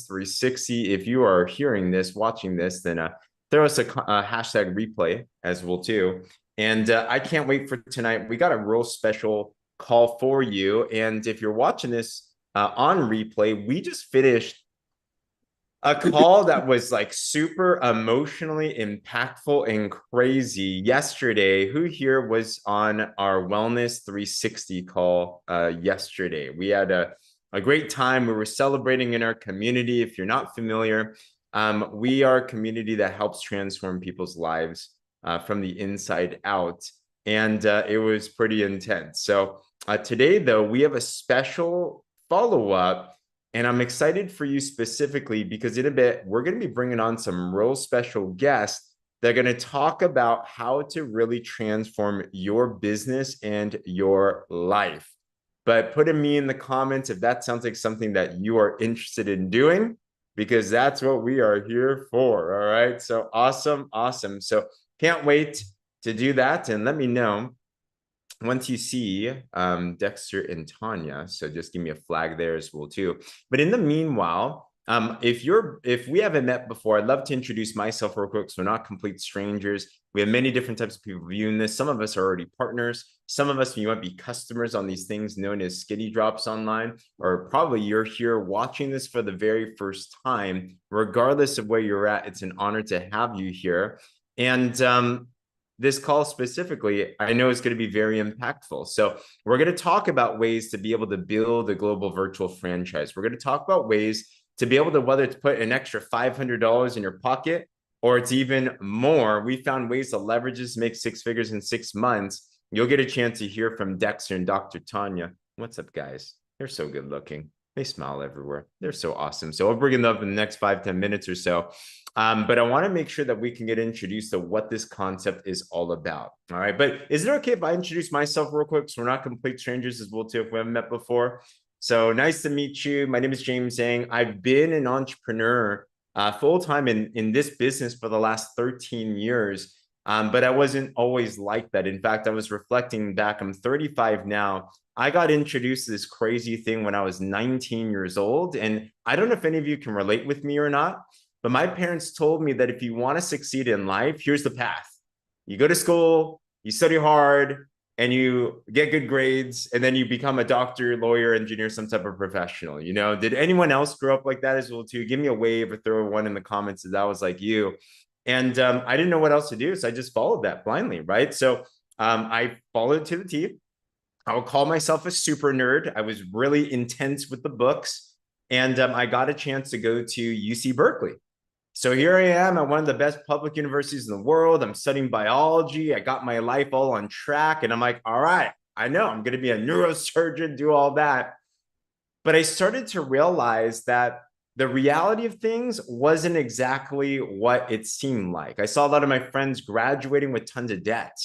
360. If you are hearing this, watching this, then throw us a hashtag replay as well too. And I can't wait for tonight. We got a real special call for you. And if you're watching this on replay, we just finished a call that was like super emotionally impactful and crazy yesterday. Who here was on our Wellness 360 call yesterday? We had a great time. We were celebrating in our community. If you're not familiar, we are a community that helps transform people's lives from the inside out. And it was pretty intense. So today, though, we have a special follow-up. And I'm excited for you specifically because in a bit, we're going to be bringing on some real special guests that are going to talk about how to really transform your business and your life. But put a me in the comments if that sounds like something that you are interested in doing, because that's what we are here for. All right. So awesome. Awesome. So can't wait to do that. And let me know once you see Dexter and Tonya. So just give me a flag there as well too. But in the meanwhile, if we haven't met before, I'd love to introduce myself real quick. So we're not complete strangers. We have many different types of people viewing this. Some of us are already partners. Some of us, you might be customers on these things known as skinny drops online, or probably you're here watching this for the very first time. Regardless of where you're at, it's an honor to have you here. And this call specifically, I know is going to be very impactful. So we're going to talk about ways to be able to build a global virtual franchise. We're going to talk about ways to be able to, whether to put an extra $500 in your pocket or it's even more. We found ways to leverage this, make 6 figures in 6 months. You'll get a chance to hear from Dexter and Dr. Tonya. What's up, guys? They're so good looking. They smile everywhere. They're so awesome. So I'll bring them up in the next 5-10 minutes or so. But I want to make sure that we can get introduced to what this concept is all about. All right. But is it okay if I introduce myself real quick? So we're not complete strangers as well, too, if we haven't met before. So nice to meet you. My name is Zheng. I've been an entrepreneur full-time in this business for the last 13 years. But I wasn't always like that. In fact, I was reflecting back. I'm 35 now. I got introduced to this crazy thing when I was 19 years old. And I don't know if any of you can relate with me or not, but my parents told me that if you want to succeed in life, here's the path. You go to school, you study hard, and you get good grades, and then you become a doctor, lawyer, engineer, some type of professional. You know, did anyone else grow up like that as well too? Give me a wave or throw one in the comments if that was like you. And I didn't know what else to do, so I just followed that blindly, right? So I followed it to the T. I would call myself a super nerd. I was really intense with the books, and I got a chance to go to UC Berkeley. So here I am at one of the best public universities in the world. I'm studying biology. I got my life all on track. And I'm like, all right, I know I'm going to be a neurosurgeon, do all that. But I started to realize that the reality of things wasn't exactly what it seemed like. I saw a lot of my friends graduating with tons of debt.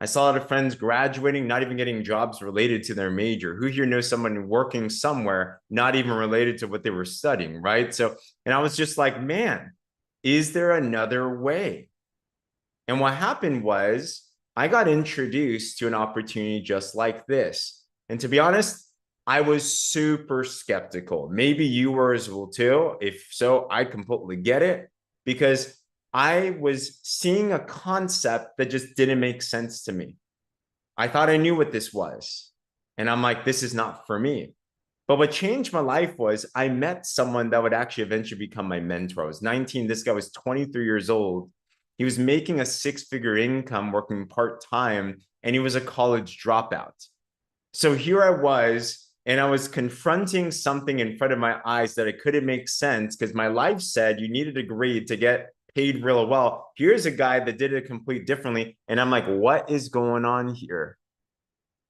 I saw a lot of friends graduating, not even getting jobs related to their major. Who here knows someone working somewhere, not even related to what they were studying, right? So, and I was just like, man, is there another way? And what happened was I got introduced to an opportunity just like this. And to be honest, I was super skeptical. Maybe you were as well too. If so, I completely get it, because I was seeing a concept that just didn't make sense to me. I thought I knew what this was. And I'm like, this is not for me. But what changed my life was I met someone that would actually eventually become my mentor. I was 19. This guy was 23 years old. He was making a 6-figure income working part-time, and he was a college dropout. So here I was, and I was confronting something in front of my eyes that it couldn't make sense because my life said you need a degree to get paid real well. Here's a guy that did it complete differently. And I'm like, what is going on here?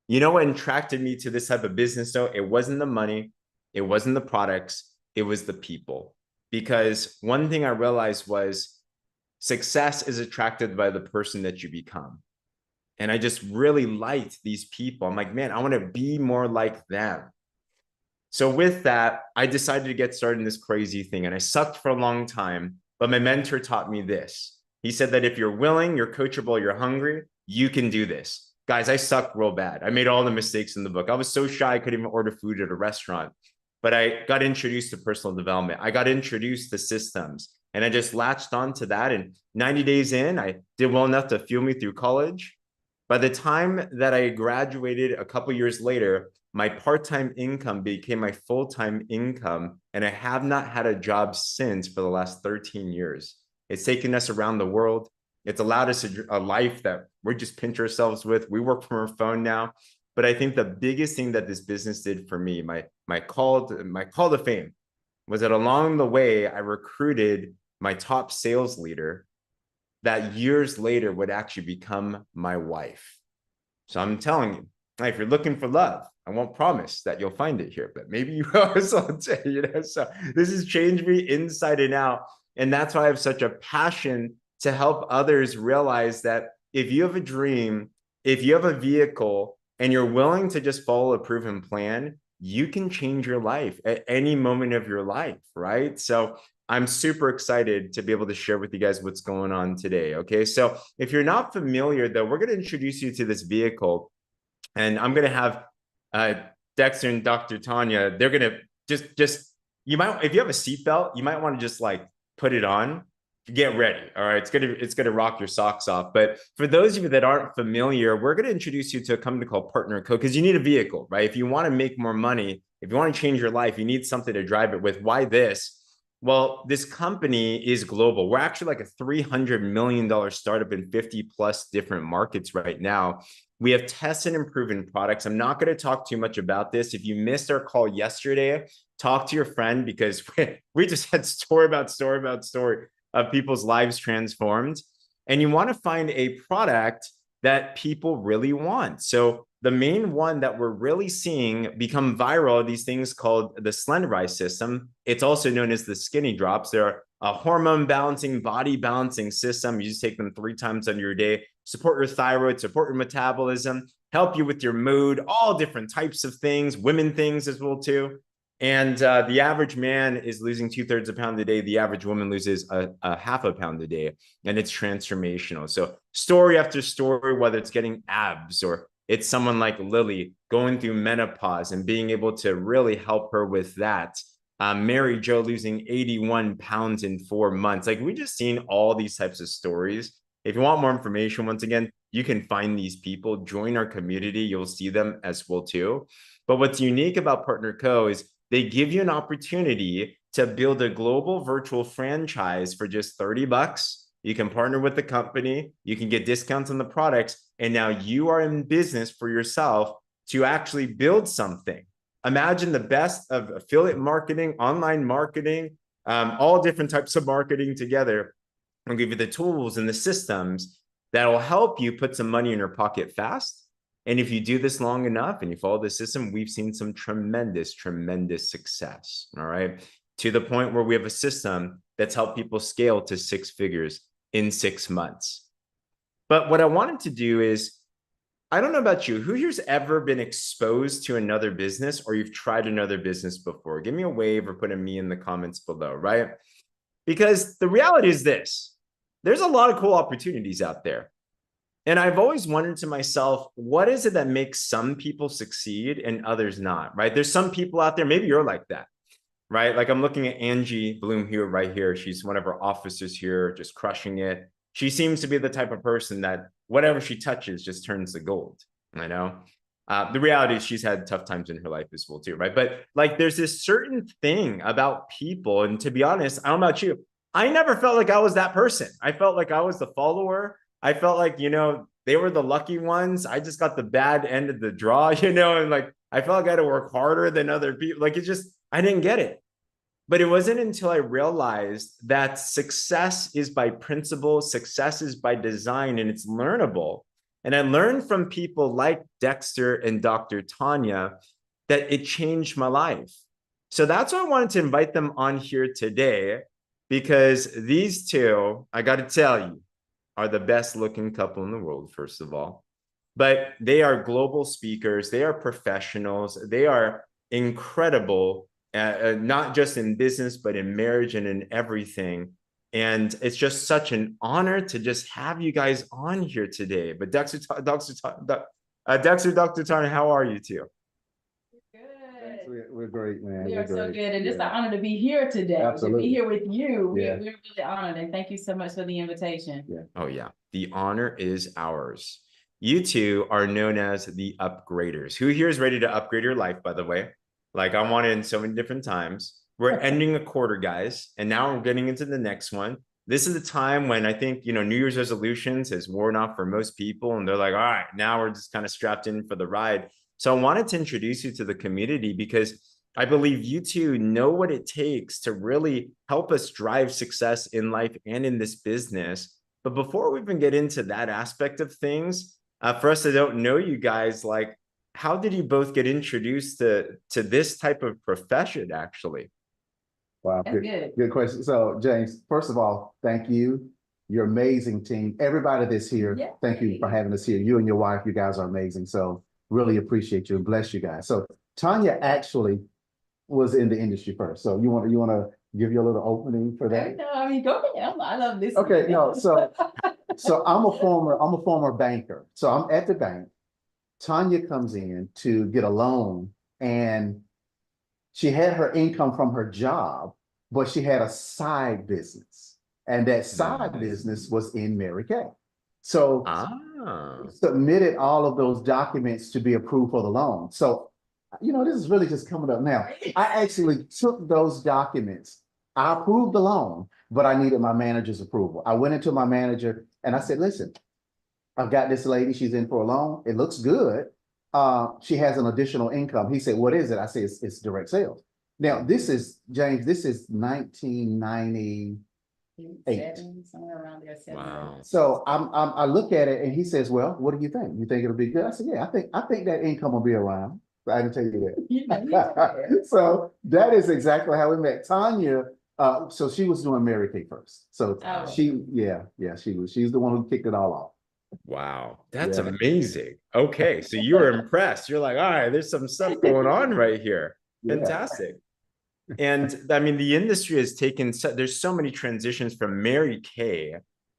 You know what attracted me to this type of business, though? It wasn't the money. It wasn't the products. It was the people. Because one thing I realized was success is attracted by the person that you become. And I just really liked these people. I'm like, man, I want to be more like them. So with that, I decided to get started in this crazy thing. And I sucked for a long time. But my mentor taught me this. He said that if you're willing, you're coachable, you're hungry, you can do this. Guys, I sucked real bad. I made all the mistakes in the book. I was so shy, I couldn't even order food at a restaurant. but I got introduced to personal development. I got introduced to systems, and I just latched onto that. And 90 days in, I did well enough to fuel me through college. By the time that I graduated a couple years later, my part-time income became my full-time income, and I have not had a job since for the last 13 years. It's taken us around the world. It's allowed us a life that we just pinch ourselves with. We work from our phone now. But I think the biggest thing that this business did for me, my call to fame, was that along the way, I recruited my top sales leader that years later would actually become my wife. So I'm telling you, if you're looking for love, I won't promise that you'll find it here, but maybe you will someday, you know. So this has changed me inside and out. And that's why I have such a passion to help others realize that if you have a dream, if you have a vehicle, and you're willing to just follow a proven plan, you can change your life at any moment of your life, right? So I'm super excited to be able to share with you guys what's going on today. Okay. So if you're not familiar, though, we're going to introduce you to this vehicle, and I'm going to have Dexter and Dr. Tonya. They're going to just, you might, if you have a seatbelt, you might want to just like put it on. Get ready. All right. It's gonna rock your socks off. But for those of you that aren't familiar, we're going to introduce you to a company called Partner Co, because you need a vehicle, right? If you want to make more money, if you want to change your life, you need something to drive it with. Why this? Well, this company is global. We're actually like a $300 million startup in 50 plus different markets right now. We have tested and proven products. I'm not going to talk too much about this. If you missed our call yesterday, talk to your friend, because we just had story about story about story of people's lives transformed. And you want to find a product that people really want. So the main one that we're really seeing become viral are these things called the Slenderize system. It's also known as the skinny drops. They're a hormone balancing, body balancing system. You just take them 3 times under your day, support your thyroid, support your metabolism, help you with your mood, all different types of things, women things as well too. And the average man is losing 2/3 a pound a day. The average woman loses a half a pound a day, and it's transformational. So story after story, whether it's getting abs or it's someone like Lily going through menopause and being able to really help her with that. Mary Jo losing 81 pounds in 4 months. Like, we just seen all these types of stories. If you want more information, once again, you can find these people, join our community. You'll see them as well too. But what's unique about Partner Co is they give you an opportunity to build a global virtual franchise for just $30. You can partner with the company, you can get discounts on the products, and now you are in business for yourself to actually build something. Imagine the best of affiliate marketing, online marketing, all different types of marketing together. I'll give you the tools and the systems that will help you put some money in your pocket fast. And if you do this long enough and you follow the system, we've seen some tremendous, tremendous success. All right. To the point where we have a system that's helped people scale to 6 figures in 6 months. But what I wanted to do is, I don't know about you, who here's ever been exposed to another business, or you've tried another business before? Give me a wave or put a me in the comments below, right? Because the reality is this: there's a lot of cool opportunities out there. And I've always wondered to myself, what is it that makes some people succeed and others not, right? There's some people out there, maybe you're like that, right? Like, I'm looking at Angie Bloom here, right here. She's one of our officers here, just crushing it. She seems to be the type of person that whatever she touches just turns to gold, you know? The reality is she's had tough times in her life as well too, right? But like, there's this certain thing about people, and to be honest, I don't know about you, I never felt like I was that person. I felt like I was the follower. I felt like, you know, they were the lucky ones. I just got the bad end of the draw, you know, and like, I felt like I had to work harder than other people. Like, it just, I didn't get it. But it wasn't until I realized that success is by principle, success is by design, and it's learnable. And I learned from people like Dexter and Dr. Tonya that it changed my life. So that's why I wanted to invite them on here today, because these two, I got to tell you, are the best looking couple in the world, first of all. But they are global speakers. They are professionals. They are incredible, not just in business, but in marriage and in everything. And it's just such an honor to just have you guys on here today. But Dexter, Dr. Tonya, how are you two? Good. We're great, man. We are so great. good, and it's an honor to be here today. Absolutely. To be here with you. Yeah. We're really honored, and thank you so much for the invitation. Yeah. Oh yeah, the honor is ours. You two are known as the upgraders. Who here is ready to upgrade your life, by the way? Like I want it in so many different times. We're ending a quarter, guys, and now we're getting into the next one. This is the time when I think, New Year's resolutions has worn off for most people, and they're like, all right, now we're just kind of strapped in for the ride. So I wanted to introduce you to the community because I believe you two know what it takes to really help us drive success in life and in this business. But before we even get into that aspect of things, for us that don't know you guys, like, how did you both get introduced to this type of profession, actually? Wow, good question. So, James, first of all, thank you. You're amazing team. Everybody that's here, thank you for having us here. You and your wife, you guys are amazing. So really appreciate you and bless you guys. So Tonya actually was in the industry first. So you want to give you a little opening for that? No, I mean, go ahead. I love this. Okay, no, so I'm a former banker. So I'm at the bank. Tonya comes in to get a loan, and she had her income from her job, but she had a side business. And that side business was in Mary Kay. So we submitted all of those documents to be approved for the loan. So, this is really just coming up now. I actually took those documents. I approved the loan, but I needed my manager's approval. I went into my manager and I said, listen, I've got this lady, she's in for a loan. It looks good. She has an additional income. He said, what is it? I said, it's direct sales. Now, this is, James, this is 1998. Somewhere around there. Wow. So I look at it and he says, well, what do you think? You think it'll be good? I said, yeah, I think that income will be around. I didn't tell you that. So that is exactly how we met. Tonya, so she was doing Mary Kay first. So she's the one who kicked it all off. Wow, that's amazing. Okay, so you were impressed. You're like, all right, there's some stuff going on right here. Fantastic. And I mean, the industry has taken, there's so many transitions from Mary Kay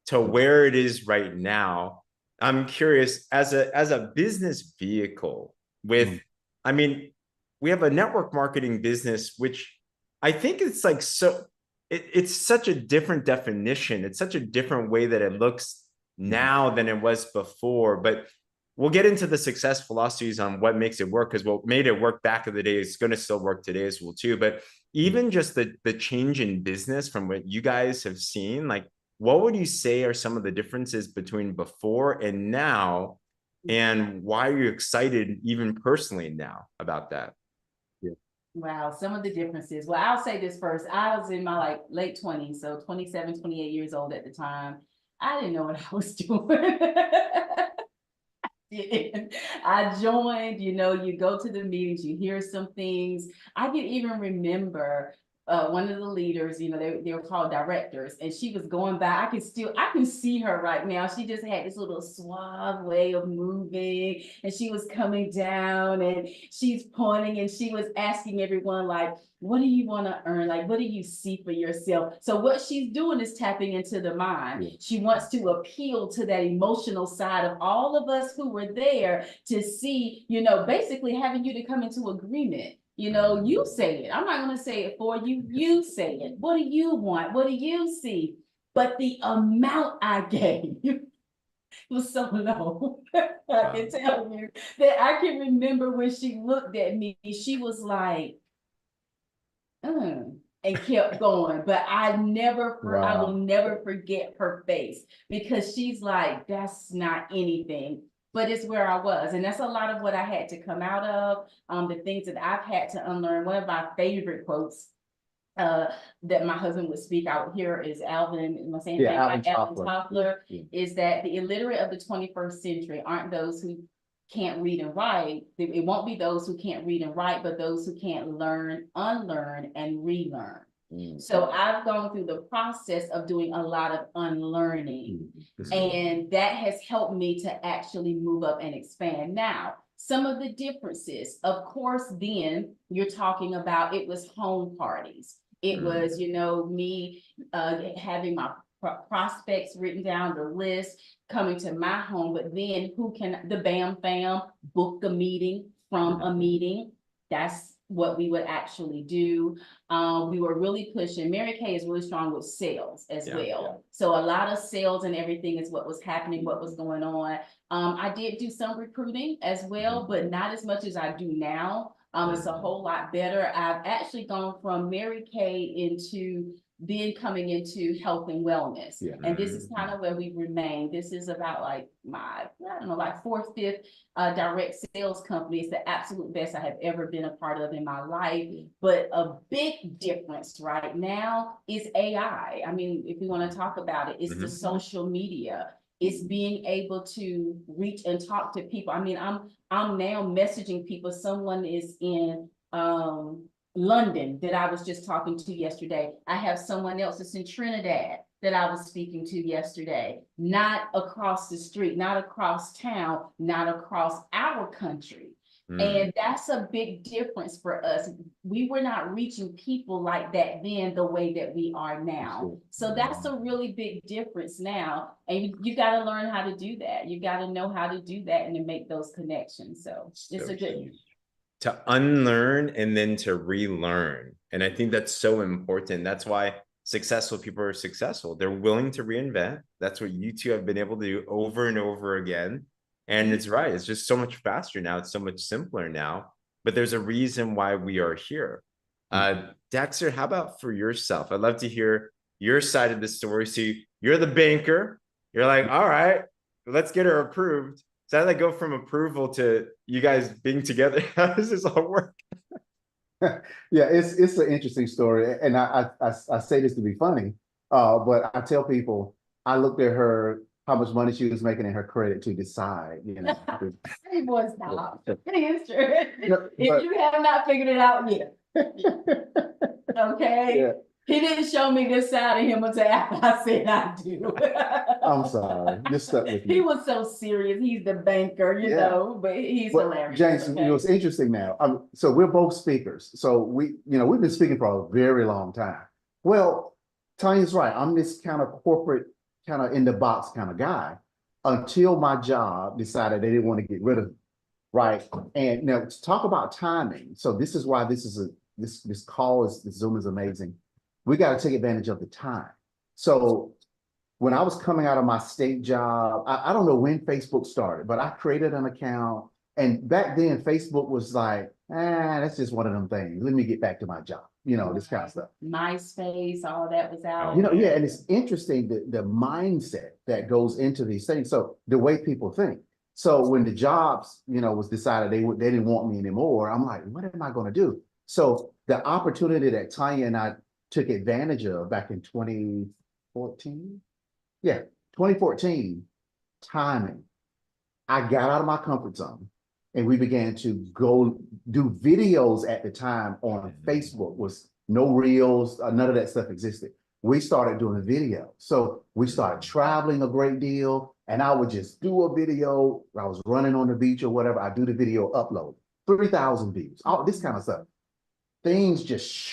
to where it is right now. I'm curious, as a business vehicle with, I mean, we have a network marketing business, which I think it's like, it's such a different definition. It's such a different way that it looks now than it was before. But we'll get into the success philosophies on what makes it work, because what made it work back in the day is going to still work today as well too. But even just the change in business from what you guys have seen, like, what would you say are some of the differences between before and now, and why are you excited even personally now about that? Wow, some of the differences. Well, I'll say this first. I was in my late 20s, so 27, 28 years old at the time. I didn't know what I was doing. I joined, you go to the meetings, you hear some things. I can even remember one of the leaders, they were called directors, and she was going by. I can see her right now. She just had this little suave way of moving, and she was coming down and she's pointing and she was asking everyone, like, what do you want to earn? Like, what do you see for yourself? So what she's doing is tapping into the mind. She wants to appeal to that emotional side of all of us who were there to see, basically having you to come into agreement. You say it. I'm not going to say it for you. You say it. What do you want? What do you see? But the amount I gave was so low. I can tell you that I can remember when she looked at me, she was like, and kept going. But I will never forget her face, because she's like, that's not anything. But it's where I was. And that's a lot of what I had to come out of, the things that I've had to unlearn. One of my favorite quotes that my husband would speak out here is Alvin, am I saying that? Alvin Toffler, is that the illiterate of the 21st century aren't those who can't read and write. It won't be those who can't read and write, but those who can't learn, unlearn, and relearn. So I've gone through the process of doing a lot of unlearning, and that has helped me to actually move up and expand. Now, some of the differences, of course, then you're talking about, it was home parties. It was, me having my prospects written down, the list, coming to my home, but then the BAM fam book a meeting from a meeting. That's what we would actually do. We were really pushing. Mary Kay is really strong with sales as well. So a lot of sales and everything is what was happening, what was going on. I did do some recruiting as well, but not as much as I do now. It's a whole lot better. I've actually gone from Mary Kay into then coming into health and wellness. And this is kind of where we remain. This is about like my, I don't know, like fourth, fifth direct sales company. It's the absolute best I have ever been a part of in my life. But a big difference right now is AI. I mean, if we want to talk about it, it's the social media. It's being able to reach and talk to people. I mean, I'm now messaging people. Someone is in London that I was just talking to yesterday. I have someone else that's in Trinidad that I was speaking to yesterday, not across the street, not across town, not across our country. And that's a big difference for us. We were not reaching people like that then the way that we are now. So that's a really big difference now. And you got to learn how to do that. You got to know how to do that and to make those connections. So it's a good to unlearn and then to relearn. And I think that's so important. That's why successful people are successful. They're willing to reinvent. That's what you two have been able to do over and over again. And it's right. It's just so much faster now. It's so much simpler now. But there's a reason why we are here. Dexter, how about for yourself? I'd love to hear your side of the story. So you're the banker. You're like, all right, let's get her approved. So how did I go from approval to you guys being together? How does this all work? Yeah, it's an interesting story, and I say this to be funny, but I tell people I looked at her how much money she was making in her credit to decide, you know. It was not. It is true. If you have not figured it out yet, okay. Yeah. He didn't show me this side of him until after I said I do. I'm sorry. You stuck with me. He was so serious. He's the banker, you know, but he's hilarious. James, okay? It's interesting now. So we're both speakers. So we've been speaking for a very long time. Well, Tonya's right. I'm this kind of corporate, kind of in the box kind of guy until my job decided they didn't want to get rid of me. Right. And now to talk about timing. So this is why this Zoom is amazing. We got to take advantage of the time. So when I was coming out of my state job, I don't know when Facebook started, but I created an account. And back then, Facebook was like, that's just one of them things. Let me get back to my job, you know, this kind of stuff. MySpace, all that was out. You know, yeah, and it's interesting the mindset that goes into these things. So the way people think. So when the jobs, you know, was decided they didn't want me anymore, I'm like, what am I going to do? So the opportunity that Tonya and I took advantage of back in 2014. Yeah, 2014, timing. I got out of my comfort zone and we began to go do videos at the time on Facebook. Was no reels, none of that stuff existed. We started doing video. So we started traveling a great deal and I would just do a video. I was running on the beach or whatever. I do the video upload, 3,000 views, all this kind of stuff. Things just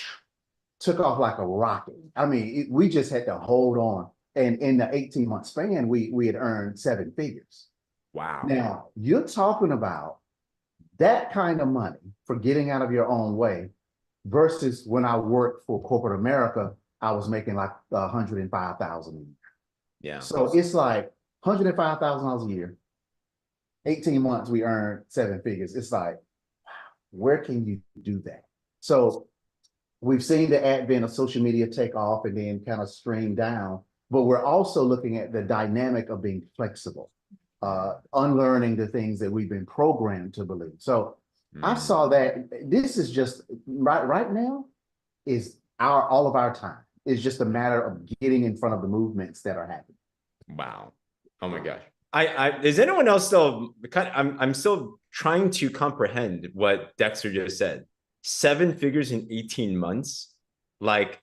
took off like a rocket. I mean, we just had to hold on. And in the 18-month span, we had earned 7 figures. Wow. Now, you're talking about that kind of money for getting out of your own way versus when I worked for corporate America, I was making like $105,000 a year. Yeah. So it's like $105,000 a year. 18 months, we earned 7 figures. It's like, where can you do that? So we've seen the advent of social media take off and then kind of stream down, but we're also looking at the dynamic of being flexible, unlearning the things that we've been programmed to believe. So I saw that this is just right now is all of our time. It's just a matter of getting in front of the movements that are happening. Wow. Oh my gosh. Is anyone else still I'm still trying to comprehend what Dexter just said. 7 figures in 18 months. Like,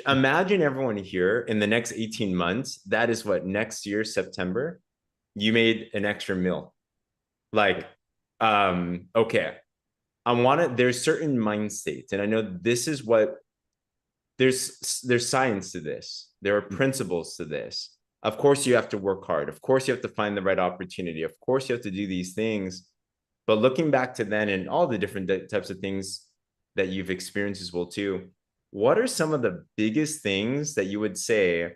imagine everyone here in the next 18 months. That is what, next year, September, you made an extra mil. Like, okay. There's certain mind states. And I know this is what, there's science to this. There are principles to this. Of course, you have to work hard. Of course, you have to find the right opportunity. Of course, you have to do these things. But looking back to then and all the different types of things that you've experienced as well too. What are some of the biggest things that you would say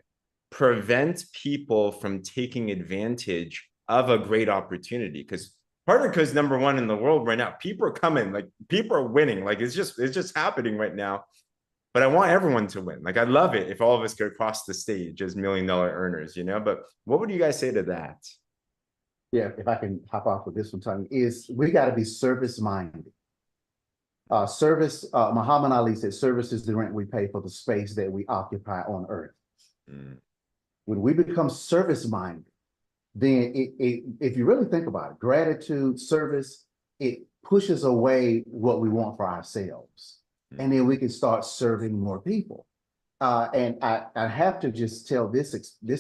prevent people from taking advantage of a great opportunity? Because partly because number one in the world right now, people are coming, like people are winning, like it's just happening right now. But I want everyone to win. Like I'd love it if all of us could cross the stage as $1 million earners, you know. But what would you guys say to that? Yeah, if I can hop off with this one, Tony, is we got to be service minded. Muhammad Ali said, service is the rent we pay for the space that we occupy on earth. Mm. When we become service minded, then if you really think about it, gratitude, service, it pushes away what we want for ourselves. And then we can start serving more people. And I have to just tell this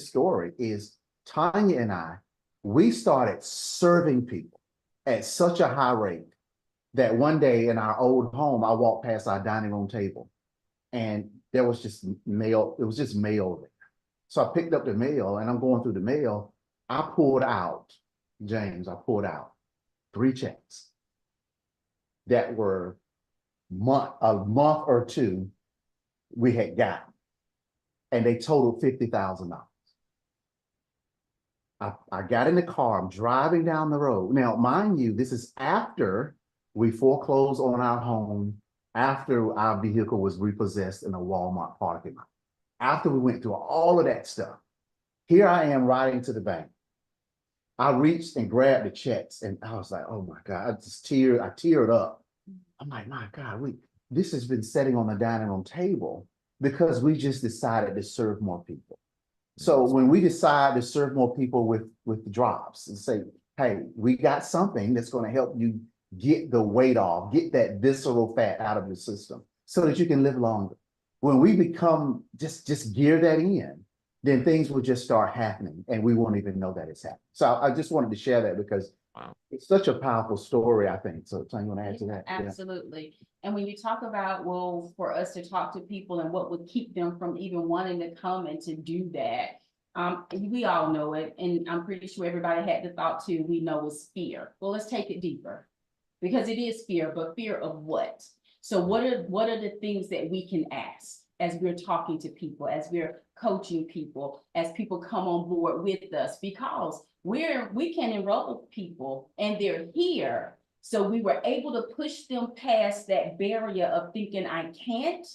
story is Tonya and I, we started serving people at such a high rate that one day in our old home, I walked past our dining room table and there was just mail. It was just mail there. So I picked up the mail and I'm going through the mail. I pulled out 3 checks that were a month or two we had gotten, and they totaled $50,000. I got in the car, I'm driving down the road. Now, mind you, this is after we foreclosed on our home, after our vehicle was repossessed in a Walmart parking lot, after we went through all of that stuff. Here I am riding to the bank. I reached and grabbed the checks and I was like, oh my God, I teared up. I'm like, my God, this has been sitting on the dining room table because we just decided to serve more people. So when we decide to serve more people with the drops and say, hey, we got something that's going to help you get the weight off, get that visceral fat out of your system so that you can live longer. When we become just gear that in, then things will just start happening and we won't even know that it's happening. So I just wanted to share that because it's such a powerful story, I think. So Tony, you want to add to that? Absolutely. Yeah. And when you talk about, well, for us to talk to people and what would keep them from even wanting to come and to do that, we all know it. And I'm pretty sure everybody had the thought too, we know is fear. Well, let's take it deeper because it is fear, but fear of what? So what are the things that we can ask as we're talking to people, as we're coaching people, as people come on board with us, because we can enroll people and they're here. So we were able to push them past that barrier of thinking I can't,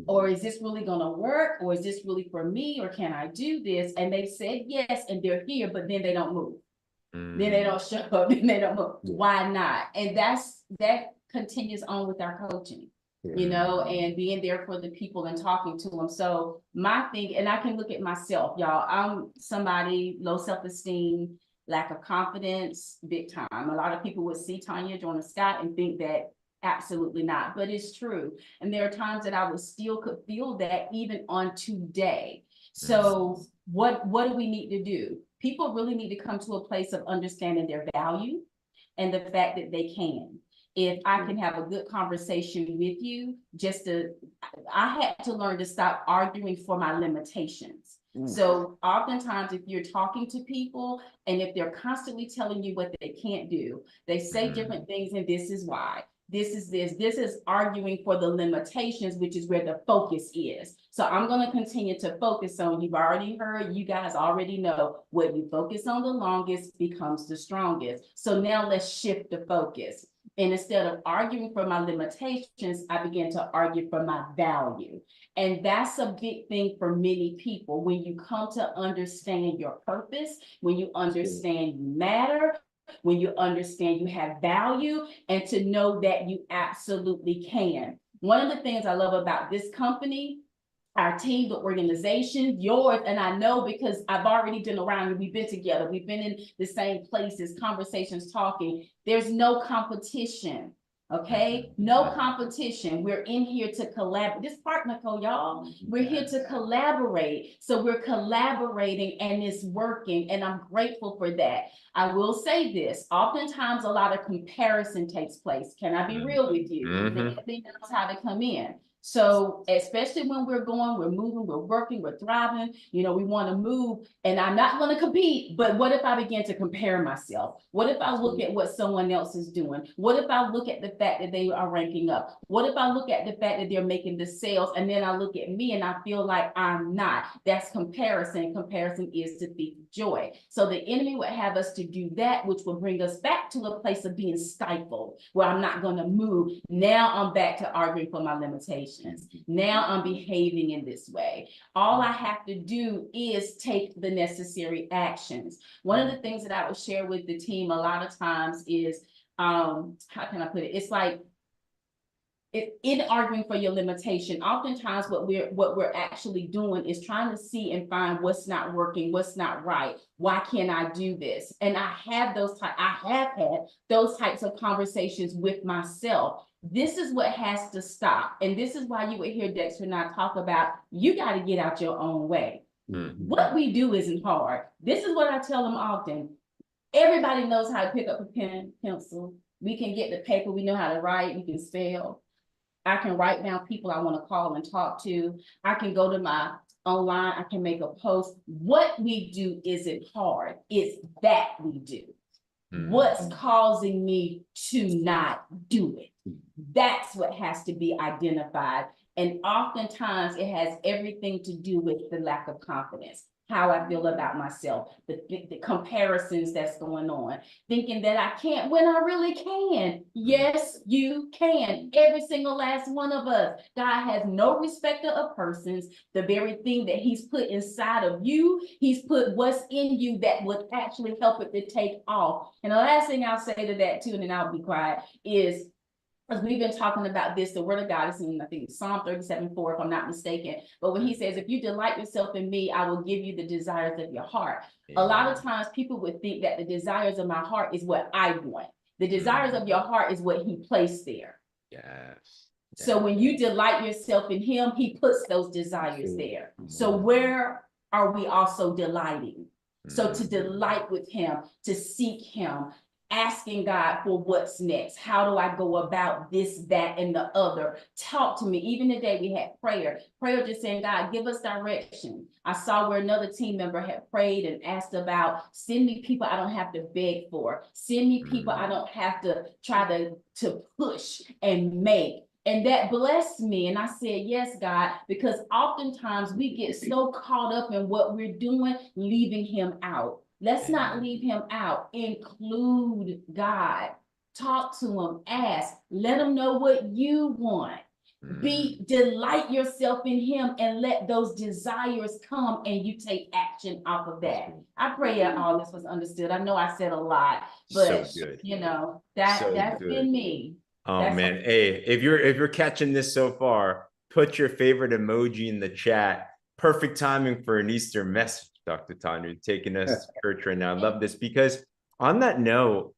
or is this really going to work? Or is this really for me? Or can I do this? And they said yes, and they're here, but then they don't move. Then they don't show up, then they don't move. Why not? And that continues on with our coaching. You know, and being there for the people and talking to them. So my thing, and I can look at myself, y'all, I'm somebody, low self-esteem, lack of confidence, big time. A lot of people would see Tonya Scott and think that absolutely not, but it's true. And there are times that I could feel that even on today. So what do we need to do? People really need to come to a place of understanding their value and the fact that they can. If I can have a good conversation with you, I had to learn to stop arguing for my limitations. So oftentimes if you're talking to people and if they're constantly telling you what they can't do, they say different things and this is why. This is arguing for the limitations, which is where the focus is. So I'm going to continue to focus on, you've already heard, you guys already know what you focus on the longest becomes the strongest. So now let's shift the focus. And instead of arguing for my limitations, I began to argue for my value. And that's a big thing for many people. When you come to understand your purpose, when you understand you matter, when you understand you have value, and to know that you absolutely can. One of the things I love about this company, our team, the organization, yours, and I know because I've already been around you, we've been together, we've been in the same places, conversations, talking. There's no competition, okay? No competition. We're in here to collaborate. This partner code, y'all, we're here to collaborate. So we're collaborating and it's working, and I'm grateful for that. I will say this, oftentimes a lot of comparison takes place. Can I be real with you? The enemy knows how to come in. So especially when we're moving, we're working, we're thriving, we want to move, and I'm not going to compete, but what if I begin to compare myself? What if I look at what someone else is doing? What if I look at the fact that they are ranking up? What if I look at the fact that they're making the sales, and then I look at me and I feel like I'm not? That's comparison. Comparison is the thief of joy. So the enemy would have us to do that, which will bring us back to a place of being stifled, where I'm not going to move. Now I'm back to arguing for my limitations. Now I'm behaving in this way. All I have to do is take the necessary actions. One of the things that I would share with the team a lot of times is, how can I put it? It's like, in arguing for your limitation, oftentimes what we're actually doing is trying to see and find what's not working, what's not right. Why can't I do this? And I have had those types of conversations with myself. This is what has to stop. And this is why you would hear Dexter and I talk about, you got to get out your own way. What we do isn't hard. This is what I tell them often. Everybody knows how to pick up a pen, pencil. We can get the paper. We know how to write. We can spell. I can write down people I want to call and talk to. I can go to my online. I can make a post. What we do isn't hard. It's that we do. What's causing me to not do it? That's what has to be identified. And oftentimes it has everything to do with the lack of confidence, how I feel about myself, the comparisons that's going on, thinking that I can't when I really can. Yes, you can. Every single last one of us. God has no respecter of persons. The very thing that he's put inside of you, he's put what's in you that would actually help it to take off. And the last thing I'll say to that too, and then I'll be quiet, is, because we've been talking about this, the word of God is in, I think, Psalm 37:4, if I'm not mistaken. But when he says, if you delight yourself in me, I will give you the desires of your heart. A lot of times people would think that the desires of my heart is what I want. The desires of your heart is what he placed there. Yes. So when you delight yourself in him, he puts those desires there. So where are we also delighting? So to delight with him, to seek him, asking God for what's next. How do I go about this, that, and the other? Talk to me. Even today we had prayer just saying, God, give us direction. I saw where another team member had prayed and asked about, send me people I don't have to beg for. Send me people I don't have to try to push and make. And that blessed me. And I said, yes, God, because oftentimes we get so caught up in what we're doing, leaving him out. Let's not leave him out. Include God. Talk to him. Ask. Let him know what you want. Delight yourself in him and let those desires come and you take action off of that. I pray that all this was understood. I know I said a lot, but So good. That's been me. Oh man. Hey, if you're catching this so far, put your favorite emoji in the chat. Perfect timing for an Easter message, Dr. Tonya, taking us to church right now. I love this because on that note,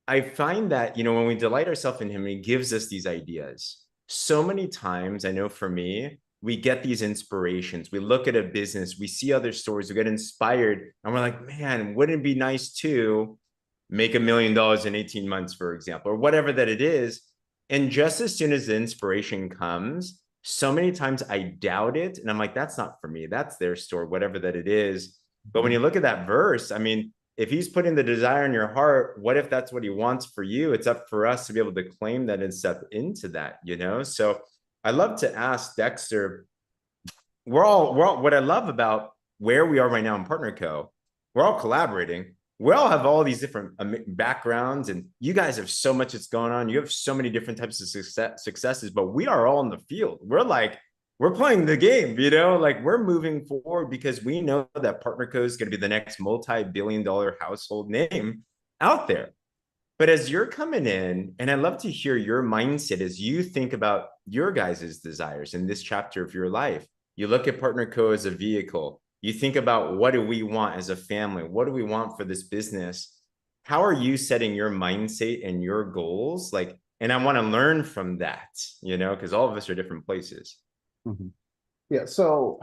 I find that, when we delight ourselves in him, he gives us these ideas. So many times, I know for me, we get these inspirations. We look at a business, we see other stories, we get inspired, and we're like, man, wouldn't it be nice to make $1 million in 18 months, for example, or whatever that it is. And just as soon as the inspiration comes, so many times I doubt it. And I'm like, that's not for me. That's their story, whatever that it is. But when you look at that verse, I mean, if he's putting the desire in your heart, what if that's what he wants for you? It's up for us to be able to claim that and step into that, So I love to ask Dexter, we're all, what I love about where we are right now in Partner Co, we're all collaborating. We all have all these different backgrounds, and you guys have so much that's going on. You have so many different types of successes, but we are all in the field. We're playing the game, like we're moving forward because we know that Partner Co is going to be the next multi-billion-dollar household name out there. But as you're coming in, and I'd love to hear your mindset as you think about your guys' desires in this chapter of your life. You look at Partner Co as a vehicle. You think about, what do we want as a family? What do we want for this business? How are you setting your mindset and your goals? And I want to learn from that, because all of us are different places. Yeah. So,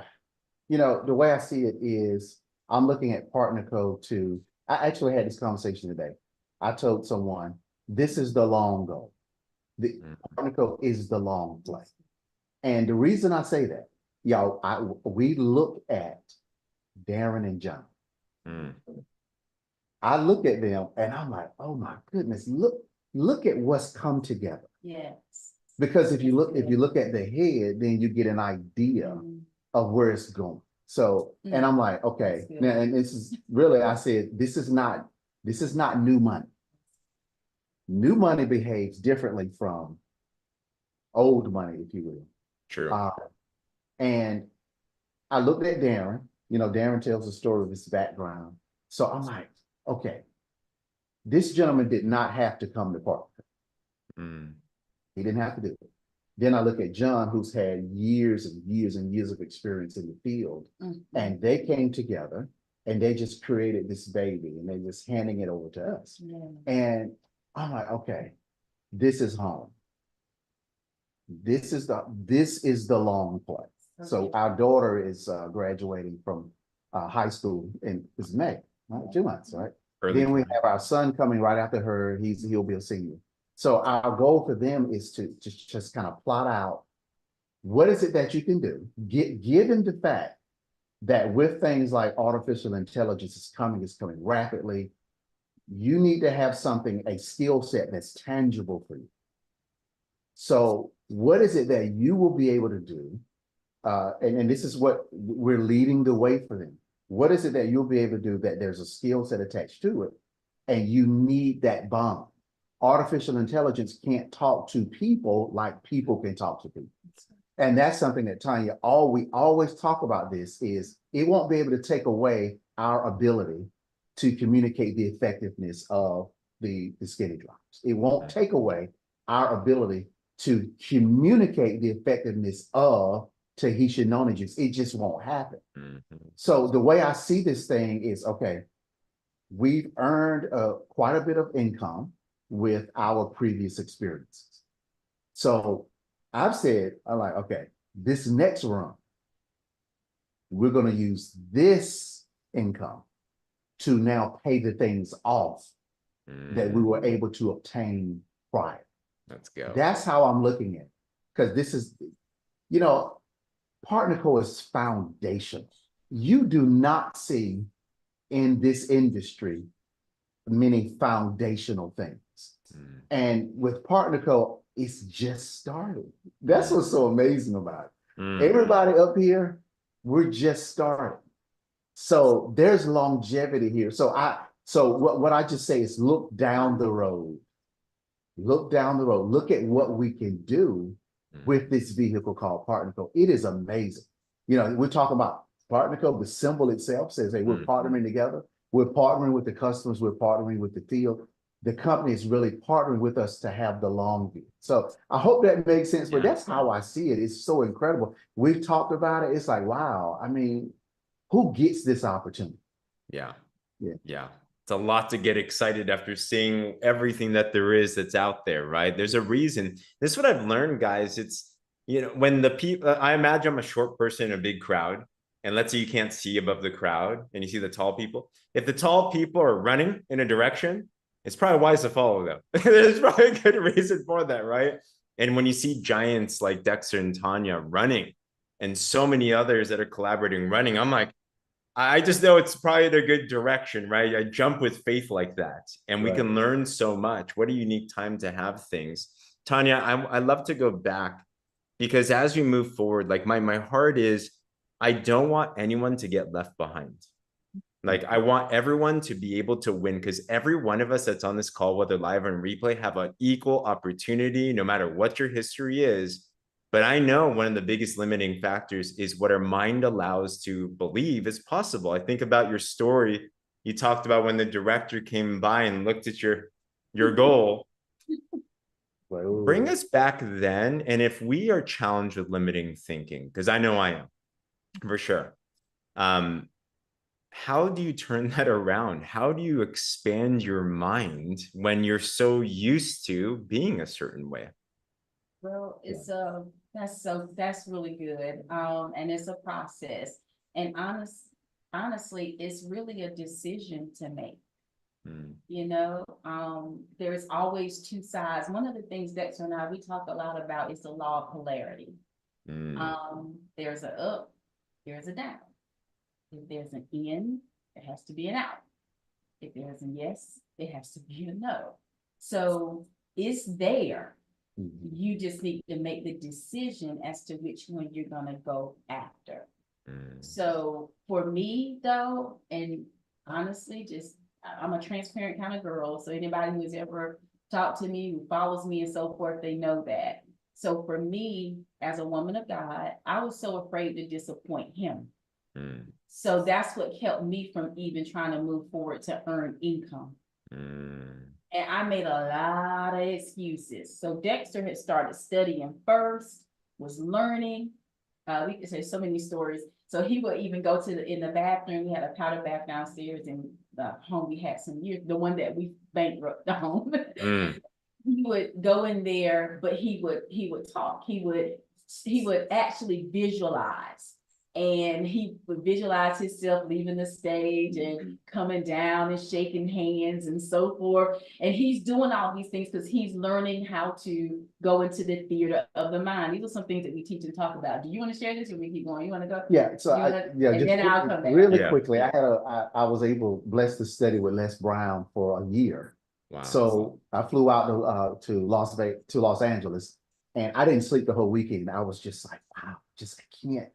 the way I see it is I'm looking at Partner Co too. I actually had this conversation today. I told someone, this is the long goal. The Partner Co is the long play. And the reason I say that, y'all, we look at Darren and John. Mm. I look at them and I'm like, oh my goodness, look at what's come together. Yes. Because if you look at the head, then you get an idea of where it's going. So, and I'm like, okay, now, and this is really, I said, this is not new money. New money behaves differently from old money, if you will. True. And I looked at Darren, Darren tells the story of his background. So I'm like, okay, this gentleman did not have to come to Park. He didn't have to do it. Then I look at John, who's had years and years and years of experience in the field, and they came together and they just created this baby and they just handing it over to us. And I'm like, okay, this is home. This is the long play. So our daughter is graduating from high school in this May, right? 2 months, right? Then we have our son coming right after her. He'll be a senior. So our goal for them is to just kind of plot out what is it that you can do, given the fact that with things like artificial intelligence is coming rapidly, you need to have a skill set that's tangible for you. So what is it that you will be able to do? And this is what we're leading the way for them. What is it that you'll be able to do that there's a skill set attached to it, and you need that bond? Artificial intelligence can't talk to people like people can talk to people. And that's something that Tonya, we always talk about this, is it won't be able to take away our ability to communicate the effectiveness of the skinny drops. It won't take away our ability to communicate the effectiveness of Tahitian nonages. It just won't happen. So the way I see this thing is, okay, we've earned quite a bit of income with our previous experiences. So I'm like, okay, this next run, we're going to use this income to now pay the things off that we were able to obtain prior. Let's go. That's how I'm looking at it. Because this is, PartnerCo is foundational. You do not see in this industry many foundational things. And with PartnerCo, it's just starting. That's what's so amazing about it. Everybody up here, we're just starting. So there's longevity here. So what I just say is look down the road. Look down the road. Look at what we can do with this vehicle called PartnerCo. It is amazing. We're talking about PartnerCo. The symbol itself says, hey, we're partnering together. We're partnering with the customers. We're partnering with the field. The company is really partnering with us to have the long view. So I hope that makes sense, but that's how I see it. It's so incredible. We've talked about it. It's like, wow. I mean, who gets this opportunity? Yeah. It's a lot to get excited after seeing everything that there is that's out there, right? There's a reason. This is what I've learned, guys. It's, when the people, I imagine I'm a short person in a big crowd, and let's say you can't see above the crowd and you see the tall people. If the tall people are running in a direction, it's probably wise to follow them. There's probably a good reason for that, right? And when you see giants like Dexter and Tonya running, and so many others that are collaborating running, I'm like, I just know it's probably in a good direction, right? I jump with faith like that, and we can learn so much. What a unique time to have things. Tonya, I love to go back, because as we move forward, like my heart is, I don't want anyone to get left behind. Like, I want everyone to be able to win, because every one of us that's on this call, whether live or in replay, have an equal opportunity, no matter what your history is. But I know one of the biggest limiting factors is what our mind allows to believe is possible. I think about your story. You talked about when the director came by and looked at your goal. Bring us back then. And if we are challenged with limiting thinking, because I know I am, for sure. How do you turn that around? How do you expand your mind when you're so used to being a certain way? Well, that's really good. And it's a process. And honestly, it's really a decision to make. There's always two sides. One of the things Dexter and I, we talk a lot about is the law of polarity. There's a up, there's a down. If there's an in, there has to be an out. If there's a yes, there has to be a no. So it's there. You just need to make the decision as to which one you're gonna go after. So for me though, and honestly, I'm a transparent kind of girl. So anybody who's ever talked to me, who follows me and so forth, they know that. So for me, as a woman of God, I was so afraid to disappoint him. So that's what kept me from even trying to move forward to earn income. And I made a lot of excuses. So Dexter had started studying first, was learning. We could say so many stories. So he would even go in the bathroom. We had a powder bath downstairs in the home we had some years, the one that we bankrupt the home. He would go in there, but he would talk. He would actually visualize. And he would visualize himself leaving the stage and coming down and shaking hands and so forth. And he's doing all these things because he's learning how to go into the theater of the mind. These are some things that we teach and talk about. Do you want to share this or we keep going? You want to go? Yeah. So really Yeah. quickly, I was blessed to study with Les Brown for a year. Wow. So I flew out to Los Angeles, and I didn't sleep the whole weekend. I was just like, wow, I can't.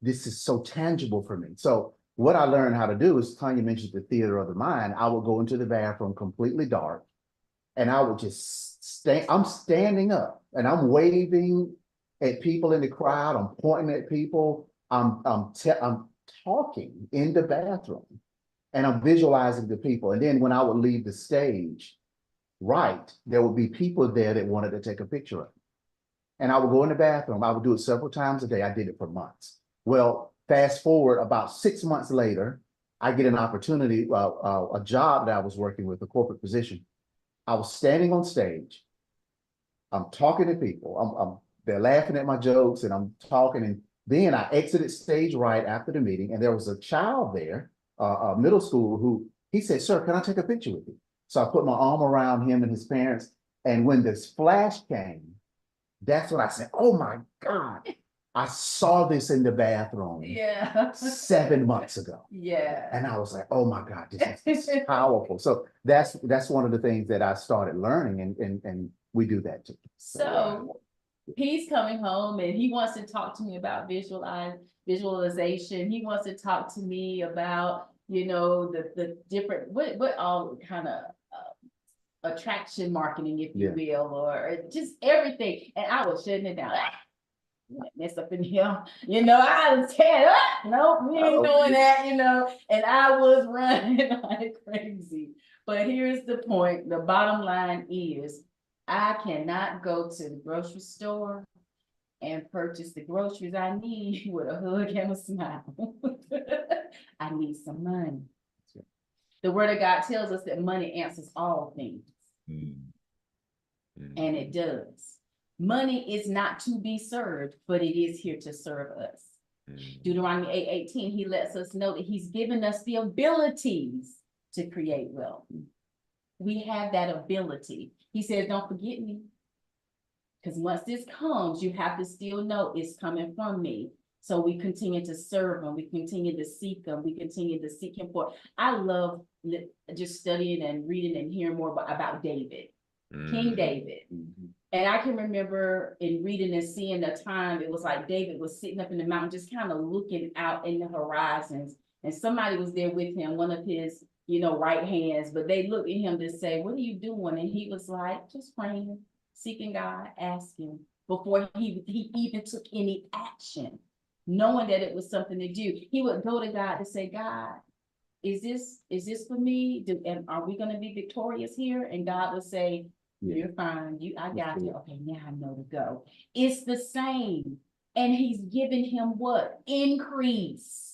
This is so tangible for me. So what I learned how to do is, Tonya mentioned the theater of the mind. I would go into the bathroom completely dark, and I would just I'm standing up and I'm waving at people in the crowd. I'm pointing at people. I'm talking in the bathroom, and I'm visualizing the people. And then when I would leave the stage, there would be people there that wanted to take a picture of me. And I would go in the bathroom. I would do it several times a day. I did it for months. Well, fast forward about 6 months later, I get an opportunity, a job that I was working with, a corporate position. I was standing on stage. I'm talking to people. They're laughing at my jokes and I'm talking. And then I exited stage right after the meeting. And there was a child there, a middle school, who he said, "Sir, can I take a picture with you?" So I put my arm around him and his parents. And when this flash came, that's when I said, "Oh my God, I saw this in the bathroom 7 months ago." Yeah. And I was like, "Oh my God, this is powerful." So that's one of the things that I started learning, and we do that too. So he's coming home and he wants to talk to me about visualization. He wants to talk to me about, the different, what all kind of attraction marketing, if you will, or just everything. And I was shutting it down. Mess up in here, I was saying, nope, we ain't doing that, and I was running like crazy. But here's the point. The bottom line is I cannot go to the grocery store and purchase the groceries I need with a hug and a smile. I need some money. The word of God tells us that money answers all things. And it does. Money is not to be served, but it is here to serve us. Deuteronomy 8:18, he lets us know that he's given us the abilities to create wealth. We have that ability. He says, don't forget me. Because once this comes, you have to still know it's coming from me. So we continue to serve him. We continue to seek him. We continue to seek him for. I love just studying and reading and hearing more about David, King David. And I can remember in reading and seeing the time, it was like David was sitting up in the mountain, just kind of looking out in the horizons. And somebody was there with him, one of his, right hands, but they looked at him to say, "What are you doing?" And he was like, "Just praying, seeking God, asking," before he even took any action, knowing that it was something to do. He would go to God to say, "God, is this for me? And are we going to be victorious here?" And God would say, "You're fine. I got you. Okay, now I know to go." It's the same. And he's giving him what? Increase.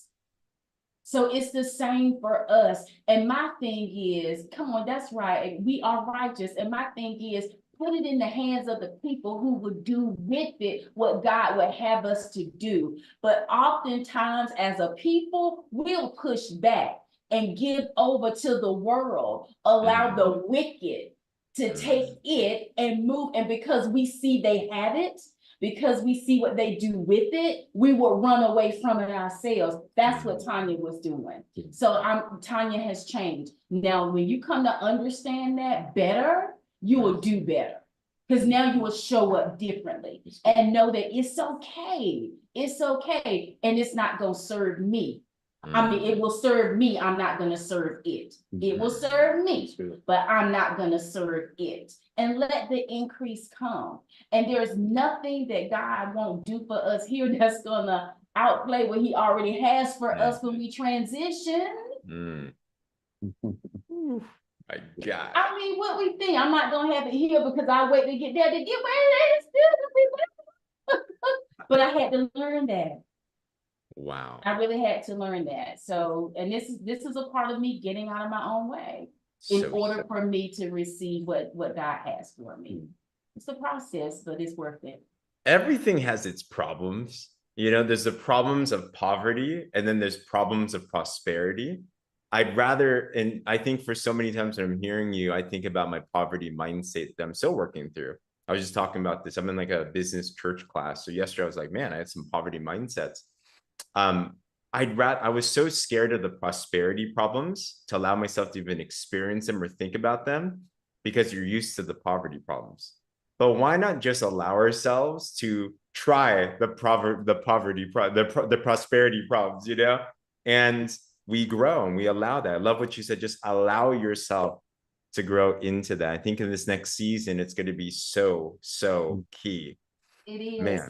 So it's the same for us. And my thing is, come on, that's right. We are righteous. And my thing is, put it in the hands of the people who would do with it what God would have us to do. But oftentimes as a people, we'll push back and give over to the world, allow the wicked to take it and move. And because we see they have it, because we see what they do with it, we will run away from it ourselves. That's what Tonya was doing. So Tonya has changed. Now, when you come to understand that better, you will do better. Because now you will show up differently and know that it's okay. It's okay. And it's not going to serve me. I mean, it will serve me. I'm not going to serve it. It will serve me, but I'm not going to serve it. And let the increase come. And there's nothing that God won't do for us here that's going to outplay what he already has for us when we transition. My God. I mean, what we think, I'm not going to have it here because I wait to get there to get where it is. But I had to learn that. Wow. I really had to learn that. So, and this is a part of me getting out of my own way in order for me to receive what God has for me. It's a process, but it's worth it. Everything has its problems. You know, there's the problems of poverty, and then there's problems of prosperity. I'd rather, and I think for so many times when I'm hearing you, I think about my poverty mindset that I'm still working through. I was just talking about this. I'm in like a business church class. So yesterday I was like, man, I had some poverty mindsets. I was so scared of the prosperity problems to allow myself to even experience them or think about them because you're used to the poverty problems. But why not just allow ourselves to try the prosperity problems, you know? And we grow and we allow that. I love what you said. Just allow yourself to grow into that. I think in this next season, it's going to be so key. It is. Man.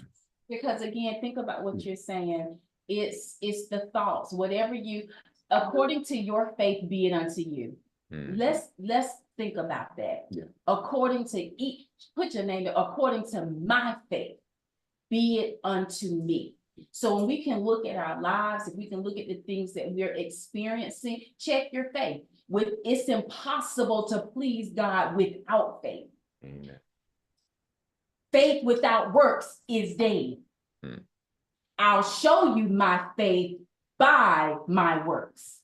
Because again, think about what you're saying. It's the thoughts, whatever you, according to your faith, be it unto you. Let's think about that. According to each, put your name there, according to my faith, be it unto me. So when we can look at our lives, if we can look at the things that we're experiencing, check your faith. It's impossible to please God without faith. Amen. Faith without works is dead. I'll show you my faith by my works.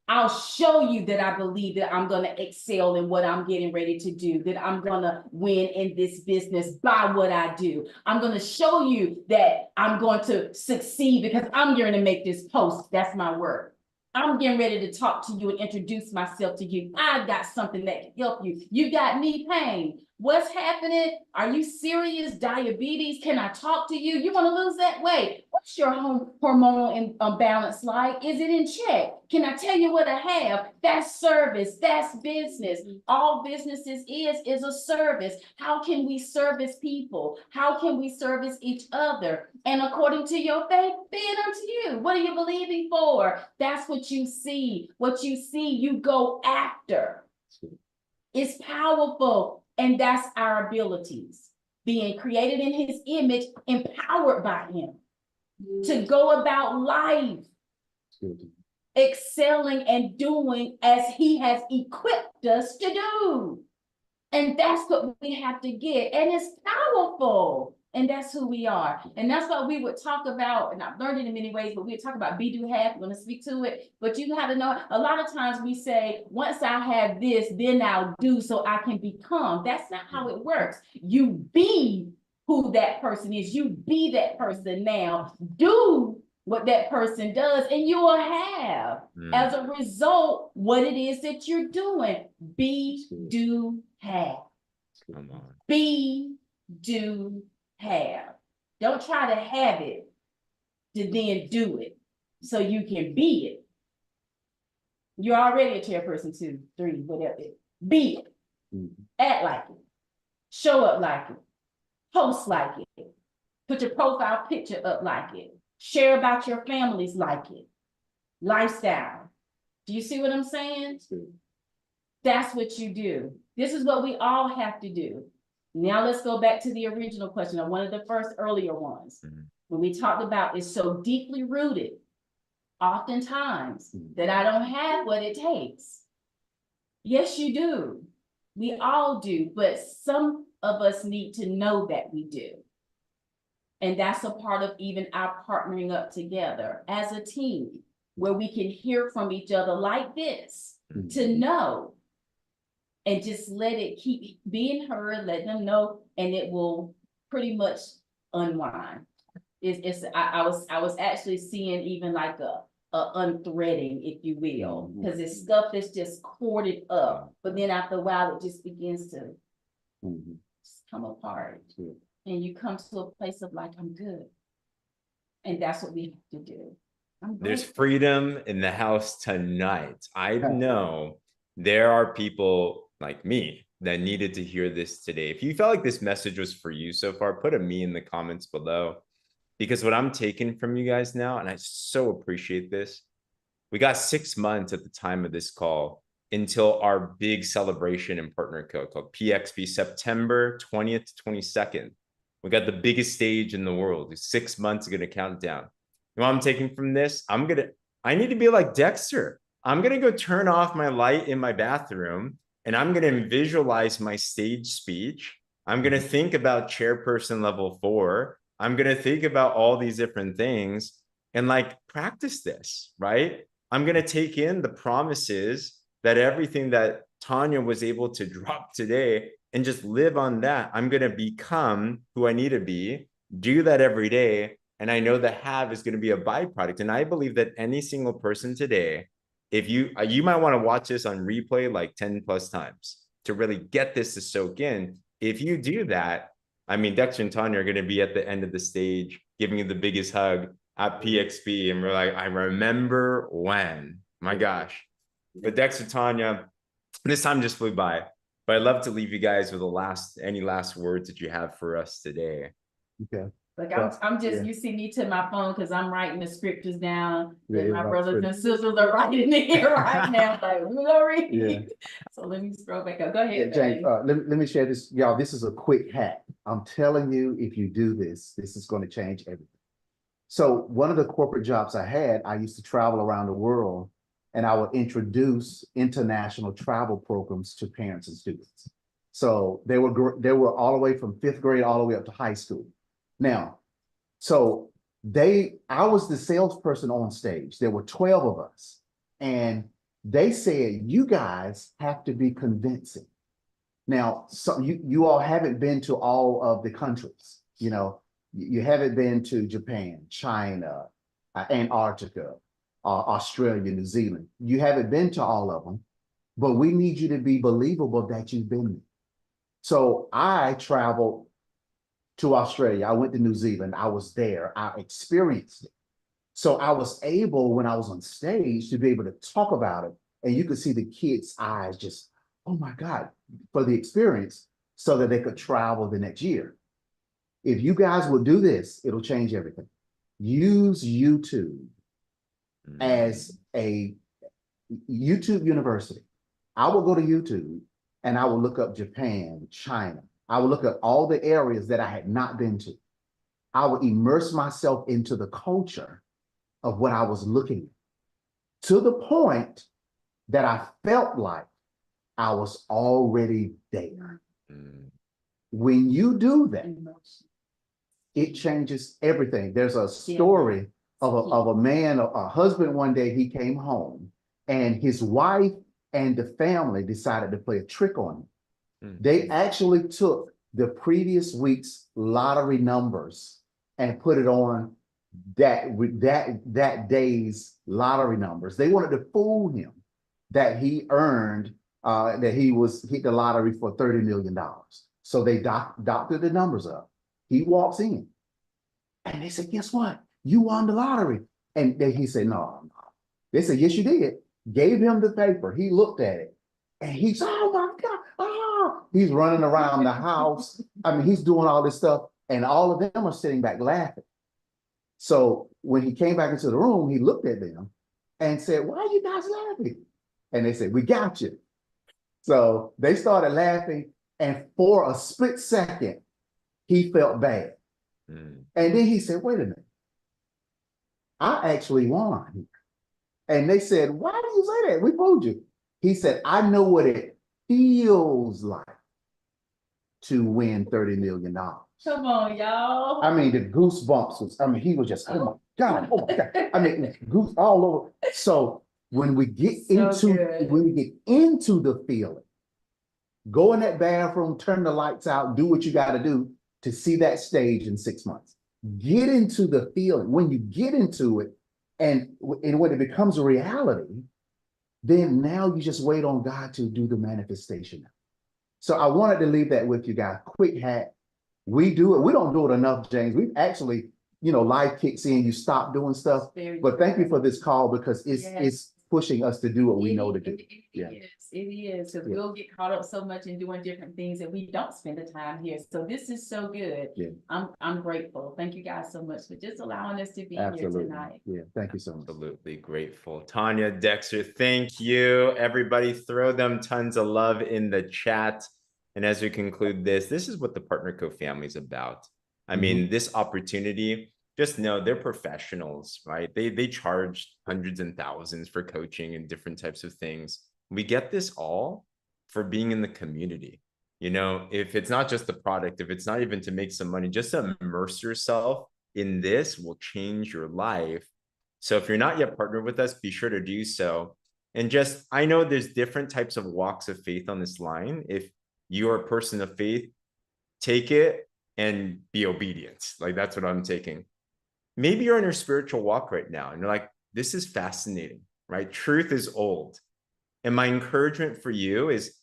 I'll show you that I believe that I'm going to excel in what I'm getting ready to do, that I'm going to win in this business by what I do. I'm going to show you that I'm going to succeed because I'm going to make this post. That's my work. I'm getting ready to talk to you and introduce myself to you. I've got something that can help you. You got knee pain. What's happening? Are you serious? Diabetes? Can I talk to you? You want to lose that weight? What's your hormonal imbalance like? Is it in check? Can I tell you what I have? That's service. That's business. All businesses is a service. How can we service people? How can we service each other? And according to your faith, be it unto you. What are you believing for? That's what you see. What you see, you go after. It's powerful. And that's our abilities. Being created in his image, empowered by him to go about life, excelling and doing as he has equipped us to do. And that's what we have to get. And it's powerful. And that's who we are. And that's what we would talk about. And I've learned it in many ways, but we would talk about be, do, have. I'm going to speak to it. But you have to know, a lot of times we say, once I have this, then I'll do so I can become. That's not how it works. You be who that person is. You be that person now. Do what that person does, and you will have, as a result, what it is that you're doing. Be, do, have. Come on. Be, do, have. Don't try to have it to then do it so you can be it. You're already a chairperson 2, 3, whatever. Be it. Act like it. Show up like it. Post like it. Put your profile picture up like it. Share about your families like it. Lifestyle. Do you see what I'm saying? That's what you do. This is what we all have to do. Now let's go back to the original question, or one of the first earlier ones. When we talked about it's so deeply rooted, oftentimes, that I don't have what it takes. Yes, you do. We all do, but some of us need to know that we do. And that's a part of even our partnering up together as a team, where we can hear from each other like this, to know. And just let it keep being heard, let them know, and it will pretty much unwind. I was actually seeing even like a unthreading, if you will, because it's stuff that's just corded up, but then after a while it just begins to just come apart, and you come to a place of like, I'm good, and that's what we have to do. There's freedom in the house tonight. I know there are people like me that needed to hear this today. If you felt like this message was for you so far, put a me in the comments below. Because what I'm taking from you guys now, and I so appreciate this, we got 6 months at the time of this call until our big celebration and partner code called PXP, September 20th to 22nd. We got the biggest stage in the world. 6 months are going to count down. You know what I'm taking from this? I need to be like Dexter. I'm going to go turn off my light in my bathroom, and I'm going to visualize my stage speech. I'm going to think about chairperson level 4. I'm going to think about all these different things and like practice this, right? I'm going to take in the promises that everything that Tonya was able to drop today and just live on that. I'm going to become who I need to be, do that every day. And I know the have is going to be a byproduct. And I believe that any single person today, if you might want to watch this on replay like 10 plus times to really get this to soak in. If you do that, I mean, Dexter and Tonya are going to be at the end of the stage, giving you the biggest hug at PXP. And we're like, I remember when, my gosh. But Dexter, Tonya, this time just flew by. But I'd love to leave you guys with any last words that you have for us today. Okay. Like I'm just, you see me to my phone because I'm writing the scriptures down. And my brothers and sisters are writing it here right now. Like, we're gonna read. So let me scroll back up. Go ahead. Jane, let me share this. Y'all, this is a quick hack. I'm telling you, if you do this, this is going to change everything. So one of the corporate jobs I had, I used to travel around the world, and I would introduce international travel programs to parents and students. So they were all the way from 5th grade all the way up to high school. Now, so I was the salesperson on stage. There were 12 of us, and they said, you guys have to be convincing. Now, so you all haven't been to all of the countries, you know, you haven't been to Japan, China, Antarctica, Australia, New Zealand. You haven't been to all of them, but we need you to be believable that you've been there. So I traveled to Australia. I went to New Zealand. I was there. I experienced it. So I was able, when I was on stage, to be able to talk about it. And you could see the kids' eyes just, oh my God, for the experience, so that they could travel the next year. If you guys will do this, it'll change everything. Use YouTube as a YouTube university. I will go to YouTube and I will look up Japan, China. I will look at all the areas that I had not been to. I will immerse myself into the culture of what I was looking at, to the point that I felt like I was already there. When you do that, it changes everything. There's a story of a man, a husband. One day he came home and his wife and the family decided to play a trick on him. They actually took the previous week's lottery numbers and put it on that day's lottery numbers. They wanted to fool him that he earned, that he hit the lottery for $30 million. So they doctored the numbers up. He walks in and they said, guess what? You won the lottery. And then he said, no. They said, yes, you did. Gave him the paper. He looked at it and he's, oh my God. Oh. He's running around the house. I mean, he's doing all this stuff and all of them are sitting back laughing. So when he came back into the room, he looked at them and said, why are you guys laughing? And they said, we got you. So they started laughing. And for a split second, he felt bad. And then he said, wait a minute. I actually won. And they said, why do you say that? We told you. He said, I know what it feels like to win $30 million. Come on, y'all. I mean, the goosebumps was, I mean, he was just, oh my God. I mean, goose all over. So when we get into the feeling, go in that bathroom, turn the lights out, do what you got to do. to see that stage in 6 months. Get into the feeling. When you get into it, and when it becomes a reality, then now you just wait on God to do the manifestation. So I wanted to leave that with you guys. Quick hack. We do it. We don't do it enough, James. We've actually, life kicks in, you stop doing stuff. But thank you for this call, because it's pushing us to do what we know to do. It is. Because we'll get caught up so much in doing different things that we don't spend the time here. So this is so good. Yeah. I'm grateful. Thank you guys so much for just allowing us to be Absolutely. here tonight. Yeah, thank you so much. Absolutely grateful. Tonya, Dexter, thank you. Everybody throw them tons of love in the chat. And as we conclude this is what the Partner Co family is about. I mean, this opportunity, just know they're professionals, right? They charge hundreds and thousands for coaching and different types of things. We get this all for being in the community. If it's not just the product, if it's not even to make some money, just to immerse yourself in this will change your life. So if you're not yet partnered with us, be sure to do so. And I know there's different types of walks of faith on this line. If you're a person of faith, take it and be obedient. Like, that's what I'm taking. Maybe you're in your spiritual walk right now and you're like, this is fascinating, right? Truth is old. And my encouragement for you is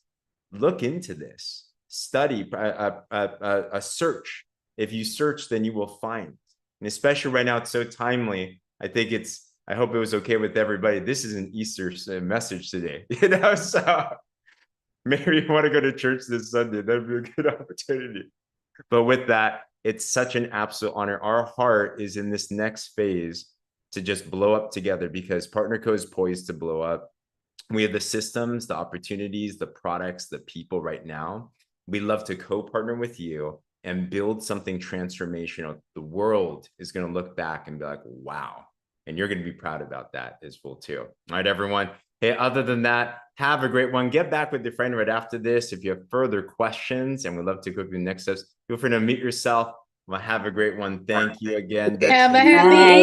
look into this, study, a search. If you search, then you will find. And especially right now, it's so timely. I hope it was okay with everybody. This is an Easter message today, so maybe you want to go to church this Sunday. That'd be a good opportunity. But with that, it's such an absolute honor. Our heart is in this next phase to just blow up together, because Partner Co is poised to blow up. We have the systems, the opportunities, the products, the people right now. We love to co-partner with you and build something transformational. The world is going to look back and be like, wow. And you're going to be proud about that as well too. All right, everyone. Hey, other than that, have a great one. Get back with your friend right after this. If you have further questions, and we'd love to go through the next steps, feel free to mute yourself. Well, have a great one. Thank you again. Have a happy